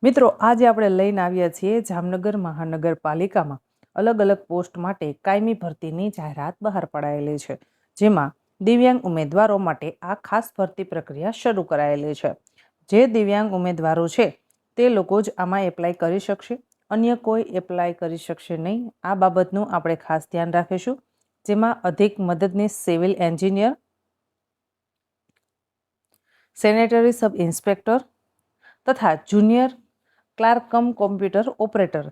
મિત્રો આજે આપણે લઈને આવ્યા છીએ જામનગર મહાનગરપાલિકામાં અલગ અલગ પોસ્ટ માટે કાયમી ભરતીની જાહેરાત બહાર પડાયેલી છે, જેમાં દિવ્યાંગ ઉમેદવારો માટે આ ખાસ ભરતી પ્રક્રિયા શરૂ કરાયેલી છે। જે દિવ્યાંગ ઉમેદવારો છે તે લોકો જ આમાં એપ્લાય કરી શકશે, અન્ય કોઈ એપ્લાય કરી શકશે નહીં। આ બાબતનું આપણે ખાસ ધ્યાન રાખીશું, જેમાં અધિક મદદનીશ civil engineer, sanitary sub inspector તથા junior clerk cum computer operator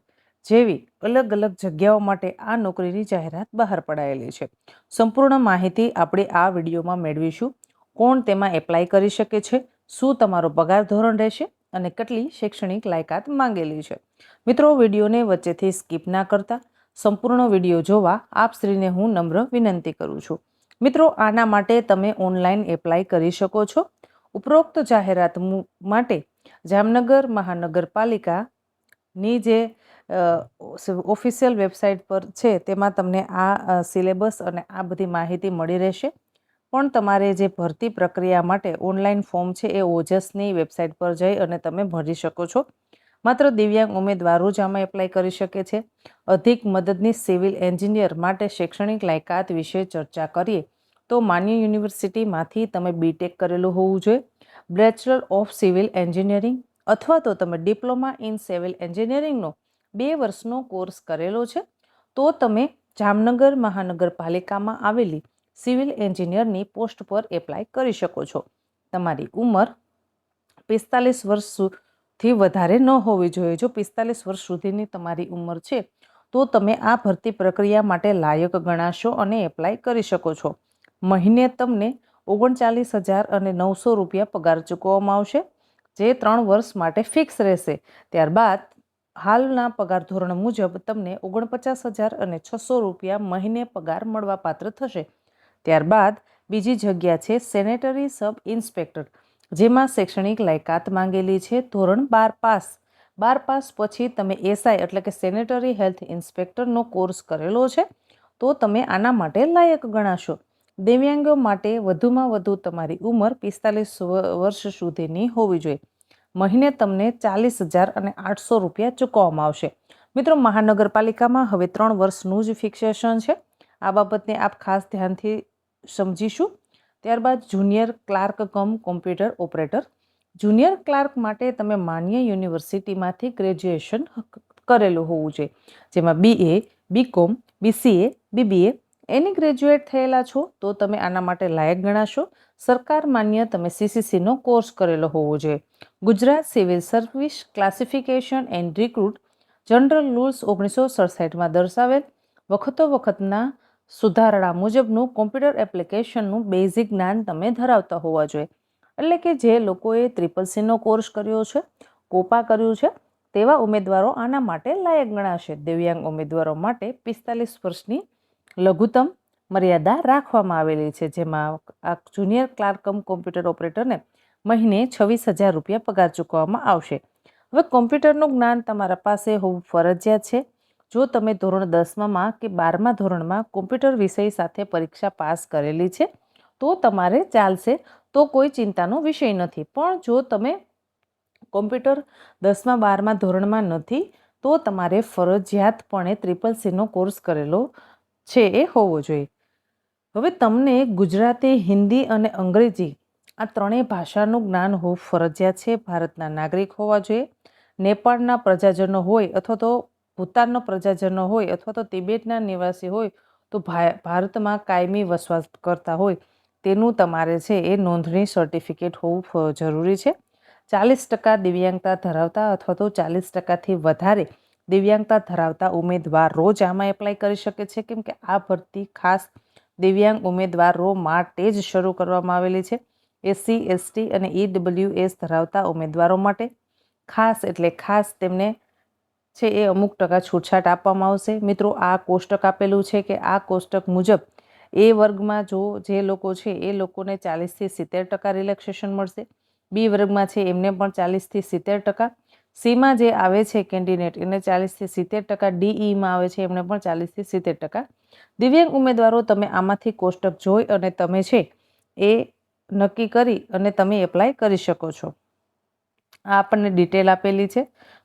જેવી અલગ અલગ જગ્યાઓ માટે આ નોકરીની જાહેરાત બહાર પડાયેલી છે। સંપૂર્ણ માહિતી આપણે આ વિડીયોમાં મેળવીશું। કોણ તેમાં એપ્લાય કરી શકે છે, શું તમારો પગાર ધોરણ રહેશે અને કેટલી શૈક્ષણિક લાયકાત માંગેલી છે। મિત્રો, વિડીયોને વચ્ચેથી સ્કીપ ના કરતા સંપૂર્ણ વિડીયો જોવા આપ શ્રીને હું નમ્ર વિનંતી કરું છું। મિત્રો, આના માટે તમે ઓનલાઈન એપ્લાય કરી શકો છો। ઉપરોક્ત જાહેરાત માટે જામનગર મહાનગરપાલિકાની જે ઓફિશિયલ વેબસાઇટ પર છે તેમાં તમને આ સિલેબસ અને આ બધી માહિતી મળી રહેશે। પણ તમારે જે ભરતી પ્રક્રિયા માટે ઓનલાઈન ફોર્મ છે એ ઓજસની વેબસાઇટ પર જઈ અને તમે ભરી શકો છો। માત્ર દિવ્યાંગ ઉમેદવારો જ આમાં એપ્લાય કરી શકે છે। અધિક મદદનીશ સિવિલ એન્જિનિયર માટે શૈક્ષણિક લાયકાત વિશે ચર્ચા કરીએ તો માન્ય યુનિવર્સિટીમાંથી તમે બીટેક કરેલું હોવું જોઈએ, બેચલર ઓફ સિવિલ એન્જિનિયરિંગ અથવા તો તમે ડિપ્લોમા ઇન સિવિલ એન્જિનિયરિંગનો 2 વર્ષનો કોર્સ કરેલો છે તો તમે જામનગર મહાનગરપાલિકામાં આવેલી સિવિલ એન્જિનિયરની પોસ્ટ પર એપ્લાય કરી શકો છો। તમારી ઉંમર 45 વર્ષથી વધારે ન હોવી જોઈએ। જો 45 વર્ષ સુધીની તમારી ઉંમર છે તો તમે આ ભરતી પ્રક્રિયા માટે લાયક ગણાશો અને એપ્લાય કરી શકો છો। મહિને તમને 39,900 રૂપિયા પગાર ચૂકવવામાં આવશે, જે 3 વર્ષ માટે ફિક્સ રહેશે। ત્યારબાદ હાલના પગાર ધોરણ મુજબ તમને 49,600 રૂપિયા મહિને પગાર મળવાપાત્ર થશે। ત્યારબાદ બીજી જગ્યા છે સેનેટરી સબ ઇન્સ્પેક્ટર, જેમાં શૈક્ષણિક લાયકાત માંગેલી છે ધોરણ 12 પાસ। 12 પાસ પછી તમે એસઆઈ એટલે કે સેનેટરી હેલ્થ ઇન્સ્પેક્ટરનો કોર્સ કરેલો છે તો તમે આના માટે લાયક ગણાશો। દિવ્યાંગો માટે વધુમાં વધુ તમારી ઉંમર 45 વર્ષ સુધીની હોવી જોઈએ। મહિને તમને 40,800 રૂપિયા ચૂકવવામાં આવશે। મિત્રો, મહાનગરપાલિકામાં હવે 3 વર્ષનું જ ફિક્સેશન છે। આ બાબતને આપ ખાસ ધ્યાનથી સમજીશું। ત્યારબાદ junior clerk cum computer operator, junior clerk માટે તમે માન્ય યુનિવર્સિટીમાંથી ગ્રેજ્યુએશન કરેલું હોવું જોઈએ, જેમાં BA, BCom, BCA, BBA એની ગ્રેજ્યુએટ થયેલા છો તો તમે આના માટે લાયક ગણાશો। સરકાર માન્ય તમે CCCનો કોર્સ કરેલો હોવો જોઈએ। Gujarat civil service classification and recruit general rules 1967માં દર્શાવેલ વખતોવખતના સુધારણા મુજબનું કોમ્પ્યુટર એપ્લિકેશનનું બેઝિક જ્ઞાન તમે ધરાવતા હોવા જોઈએ। એટલે કે જે લોકોએ CCCનો કોર્સ કર્યો છે, કોપા કર્યું છે, તેવા ઉમેદવારો આના માટે લાયક ગણાશે। દિવ્યાંગ ઉમેદવારો માટે 45 વર્ષની લઘુત્તમ મર્યાદા રાખવામાં આવેલી છે, જેમાં આ જુનિયર ક્લાર્ક કમ કોમ્પ્યુટર ઓપરેટરને મહિને 26,000 રૂપિયા પગાર ચૂકવવામાં આવશે। હવે કોમ્પ્યુટરનું જ્ઞાન તમારા પાસે હોવું ફરજિયાત છે। જો તમે ધોરણ 10માં કે 12મા ધોરણમાં કોમ્પ્યુટર વિષય સાથે પરીક્ષા પાસ કરેલી છે તો તમારે ચાલશે, તો કોઈ ચિંતાનો વિષય નથી। પણ જો તમે કોમ્પ્યુટર 10મા 12મા ધોરણમાં નથી તો તમારે ફરજિયાતપણે CCCનો કોર્સ કરેલો છે એ હોવો જોઈએ। હવે તમને ગુજરાતી, હિન્દી અને અંગ્રેજી આ ત્રણેય ભાષાનું જ્ઞાન હોવું ફરજિયાત છે। ભારતના નાગરિક હોવા જોઈએ। નેપાળના પ્રજાજનો હોય અથવા તો ભૂતાનનો પ્રજાજનો હોય અથવા તો તિબેટના નિવાસી હોય તો ભારતમાં કાયમી વસવાટ કરતા હોય તેનું તમારે છે એ નોંધણી સર્ટિફિકેટ હોવું જરૂરી છે। 40% દિવ્યાંગતા ધરાવતા અથવા તો 40%થી વધારે દિવ્યાંગતા ધરાવતા ઉમેદવારો જ આમાં એપ્લાય કરી શકે છે, કેમ કે આ ભરતી ખાસ દિવ્યાંગ ઉમેદવારો માટે જ શરૂ કરવામાં આવેલી છે। SC, ST અને EWS ધરાવતા ઉમેદવારો માટે ખાસ એટલે ખાસ તેમને છે એ અમુક ટકા છૂટછાટ આપવામાં આવશે। મિત્રો, આ કોષ્ટક આપેલું છે કે આ કોષ્ટક મુજબ એ વર્ગમાં જે લોકો છે એ લોકોને 40થી 70% રિલેક્સેશન મળશે। બી વર્ગમાં છે એમને પણ 40થી 70%, સીમાં જે આવે છે કેન્ડિડેટ એને 40થી 70%, DEમાં આવે છે એમને પણ 40થી 70%। દિવ્યાંગ ઉમેદવારો તમે આમાંથી કોષ્ટક જોઈ અને તમે છે એ નક્કી કરી અને તમે એપ્લાય કરી શકો છો। આ આપણને ડિટેલ આપેલી છે,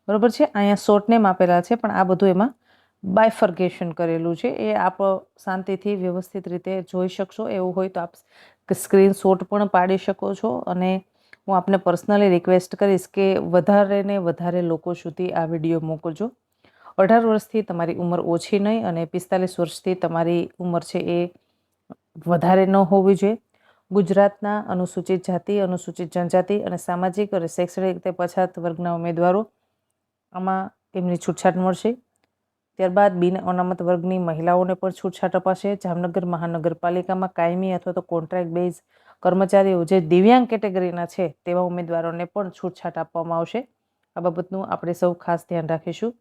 બરાબર છે. અહીંયા શોર્ટ નેમ આપેલા છે, પણ આ બધું એમાં બાયફર્ગેશન કરેલું છે. એ આપ શાંતિથી વ્યવસ્થિત રીતે જોઈ શકશો. એવું હોય તો આપ સ્ક્રીનશોટ પણ પાડી શકો છો. અને હું આપને પર્સનલી રિક્વેસ્ટ કરીશ કે વધારે ને વધારે લોકો સુધી આ વિડીયો મોકલજો. 18 વર્ષથી તમારી ઉંમર ઓછી નહીં અને 45 વર્ષથી તમારી ઉંમર છે એ વધારે ન હોવી જોઈએ. ગુજરાતના અનુસૂચિત જાતિ, અનુસૂચિત જનજાતિ અને સામાજિક અને શૈક્ષણિક રીતે પછાત વર્ગના ઉમેદવારો આમાં એમની છૂટછાટ મળશે. ત્યારબાદ બિન અનામત વર્ગની મહિલાઓને પણ છૂટછાટ અપાશે. જામનગર મહાનગરપાલિકામાં કાયમી અથવા તો કોન્ટ્રાક્ટ બેઝ કર્મચારીઓ જે દિવ્યાંગ કેટેગરીના છે તેવા ઉમેદવારોને પણ છૂટછાટ આપવામાં આવશે. આ બાબતનું આપણે સૌ ખાસ ધ્યાન રાખીશું.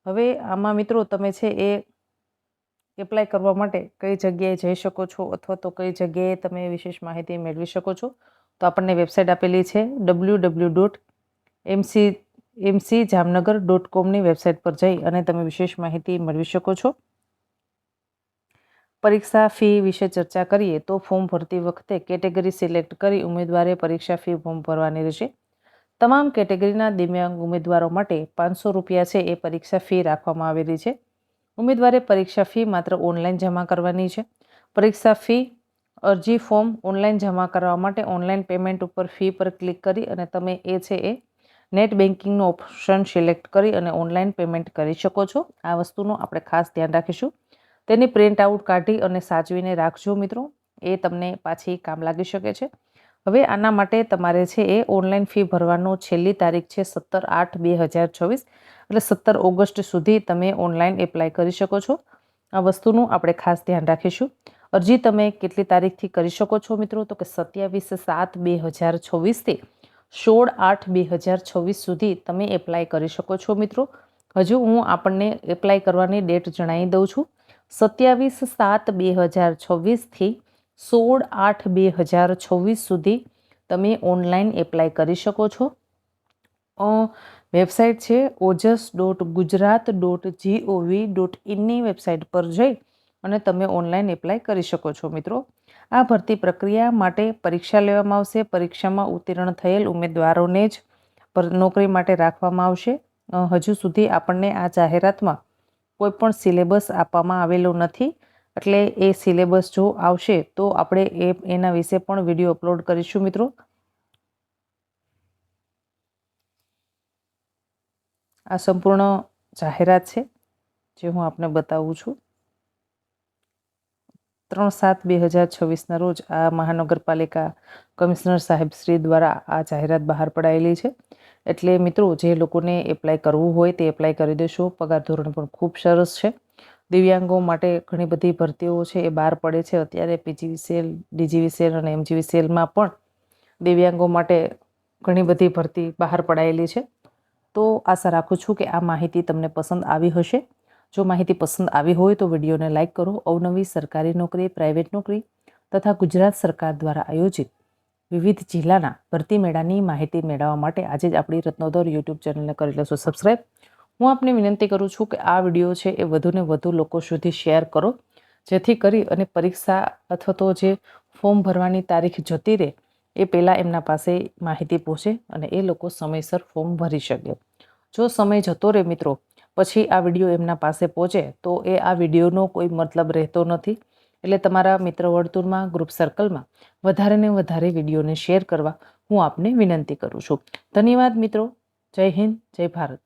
હવે આમાં મિત્રો તમે છે એ એપ્લાય કરવા માટે કઈ જગ્યાએ જઈ શકો છો અથવા તો કઈ જગ્યાએ તમે વિશેષ માહિતી મેળવી શકો છો, તો આપણને વેબસાઇટ આપેલી છે www.mcjamnagar.comની વેબસાઇટ પર જઈ અને તમે વિશેષ માહિતી મેળવી શકો છો. પરીક્ષા ફી વિશે ચર્ચા કરીએ તો ફોર્મ ભરતી વખતે કેટેગરી સિલેક્ટ કરી ઉમેદવારે પરીક્ષા ફી ફોર્મ ભરવાની રહેશે. તમામ કેટેગરીના દિવ્યાંગ ઉમેદવારો માટે 500 રૂપિયા છે એ પરીક્ષા ફી રાખવામાં આવેલી છે. ઉમેદવારે પરીક્ષા ફી માત્ર ઓનલાઈન જમા કરવાની છે. પરીક્ષા ફી અરજી ફોર્મ ઓનલાઈન જમા કરવા માટે ઓનલાઈન પેમેન્ટ ઉપર ફી પર ક્લિક કરી અને તમે એ છે એ નેટ બેન્કિંગનો ઓપ્શન સિલેક્ટ કરી અને ઓનલાઈન પેમેન્ટ કરી શકો છો. આ વસ્તુનું આપણે ખાસ ધ્યાન રાખીશું. તેની પ્રિન્ટ આઉટ કાઢી અને સાચવીને રાખજો મિત્રો, એ તમને પાછી કામ લાગી શકે છે. હવે આના માટે તમારે છે એ ઓનલાઈન ફી ભરવાનો છેલ્લી તારીખ છે 17/8/2024, એટલે 17 ઓગસ્ટ સુધી તમે ઓનલાઈન એપ્લાય કરી શકો છો. આ વસ્તુનું આપણે ખાસ ધ્યાન રાખીશું. અરજી તમે કેટલી તારીખથી કરી શકો છો મિત્રો, તો કે 27/7/2024 થી 16/8/2024 સુધી તમે એપ્લાય કરી શકો છો મિત્રો. હજુ હું આપણને એપ્લાય કરવાની ડેટ જણાવી દઉં છું. 27/7/2024 થી 16/8/2024 સુધી તમે ઓનલાઈન એપ્લાય કરી શકો છો. વેબસાઇટ છે ojas.gujarat.gov.inની વેબસાઇટ પર જઈ અને તમે ઓનલાઈન એપ્લાય કરી શકો છો મિત્રો. આ ભરતી પ્રક્રિયા માટે પરીક્ષા લેવામાં આવશે. પરીક્ષામાં ઉત્તીર્ણ થયેલ ઉમેદવારોને જ નોકરી માટે રાખવામાં આવશે. હજુ સુધી આપણને આ જાહેરાતમાં કોઈ પણ સિલેબસ આપવામાં આવેલો નથી, એટલે એ સિલેબસ જો આવશે તો આપણે એના વિશે પણ વિડીયો અપલોડ કરીશું મિત્રો. આ સંપૂર્ણ જાહેરાત છે જે હું આપને બતાવું છું. 3/7/2026ના રોજ આ મહાનગરપાલિકા કમિશનર સાહેબ શ્રી દ્વારા આ જાહેરાત બહાર પડાયેલી છે. એટલે મિત્રો જે લોકોને એપ્લાય કરવું હોય તે એપ્લાય કરી દેશો. પગાર ધોરણ પણ ખૂબ સરસ છે. દિવ્યાંગો માટે ઘણી બધી ભરતીઓ છે એ બહાર પડે છે અત્યારે. PGVCL, DGVCL અને MGVCLમાં પણ દિવ્યાંગો માટે ઘણી બધી ભરતી બહાર પડાયેલી છે. તો આશા રાખું છું કે આ માહિતી તમને પસંદ આવી હશે. જો માહિતી પસંદ આવી હોય તો વિડીયોને લાઇક કરો. અવનવી સરકારી નોકરી, પ્રાઇવેટ નોકરી તથા ગુજરાત સરકાર દ્વારા આયોજિત વિવિધ જિલ્લાના ભરતી મેળાની માહિતી મેળવવા માટે આજે જ આપણી રત્નોદર યુટ્યુબ ચેનલને કરી લેશો સબસ્ક્રાઈબ. હું આપને વિનંતી કરું છું કે આ વિડીયો છે એ વધુને વધુ લોકો સુધી શેર કરો, જેથી કરી અને પરીક્ષા અથવા તો જે ફોર્મ ભરવાની તારીખ જતી રહે એ પહેલાં એમના પાસે માહિતી પહોંચે અને એ લોકો સમયસર ફોર્મ ભરી શકે. જો સમય જતો રહે મિત્રો, પછી આ વિડીયો એમના પાસે પહોંચે તો એ આ વિડીયોનો કોઈ મતલબ રહેતો નથી. એટલે તમારા મિત્ર વર્તુળમાં, ગ્રુપ સર્કલમાં વધારે ને વધારે વિડીયોને શેર કરવા હું આપને વિનંતી કરું છું. ધન્યવાદ મિત્રો. જય હિન્દ, જય ભારત.